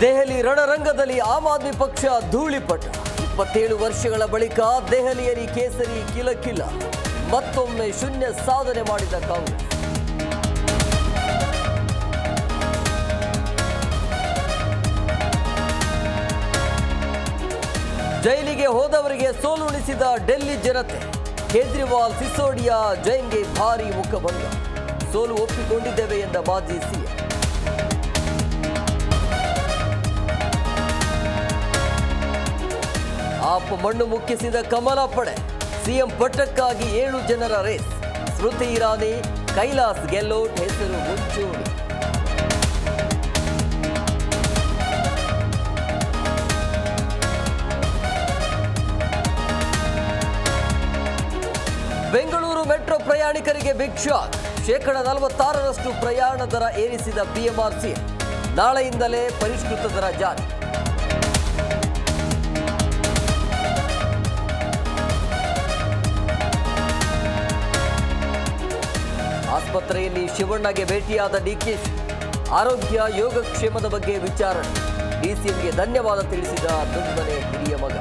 ದೆಹಲಿ ರಣರಂಗದಲ್ಲಿ ಆಮ್ ಆದ್ಮಿ ಪಕ್ಷ ಧೂಳಿಪಟ. 27 ವರ್ಷಗಳ ಬಳಿಕ ದೆಹಲಿಯಲ್ಲಿ ಕೇಸರಿ ಕಿಲಕಿಲ. ಮತ್ತೊಮ್ಮೆ ಶೂನ್ಯ ಸಾಧನೆ ಮಾಡಿದ ಕಾಂಗ್ರೆಸ್. ಜೈಲಿಗೆ ಹೋದವರಿಗೆ ಸೋಲುಣಿಸಿದ ಡೆಲ್ಲಿ ಜನತೆ. ಕೇಜ್ರಿವಾಲ್ ಸಿಸೋಡಿಯಾ ಜೈನ್ಗೆ ಭಾರೀ ಮುಖಭಂಗ. ಸೋಲು ಒಪ್ಪಿಕೊಂಡಿದ್ದೇವೆ ಎಂದ ಮಾಜಿ ಸಿಎಂ. ಆಪ್ ಮಣ್ಣು ಮುಕ್ಕಿಸಿದ ಕಮಲ ಪಡೆ. ಸಿಎಂ ಪಟ್ಟಕ್ಕಾಗಿ 7 ಜನರ ರೇಸ್. ಸ್ಮೃತಿ ಇರಾನಿ, ಕೈಲಾಸ್ ಗೆಹ್ಲೋಟ್ ಹೆಸರು ಮುಂಚೂಣಿ. ಬೆಂಗಳೂರು ಮೆಟ್ರೋ ಪ್ರಯಾಣಿಕರಿಗೆ ಬಿಗ್ ಶಾಕ್. 46% ಪ್ರಯಾಣ ದರ ಏರಿಸಿದ ಬಿಎಂಆರ್ಸಿ. ನಾಳೆಯಿಂದಲೇ ಪರಿಷ್ಕೃತ ದರ ಜಾರಿ. ಆಸ್ಪತ್ರೆಯಲ್ಲಿ ಶಿವಣ್ಣಗೆ ಭೇಟಿಯಾದ ಡಿಕೆಶಿ. ಆರೋಗ್ಯ ಯೋಗಕ್ಷೇಮದ ಬಗ್ಗೆ ವಿಚಾರಣೆ. ಡಿಸಿಎಂಗೆ ಧನ್ಯವಾದ ತಿಳಿಸಿದ ದೊಡ್ಡಮನೆ ಹಿರಿಯ ಮಗ.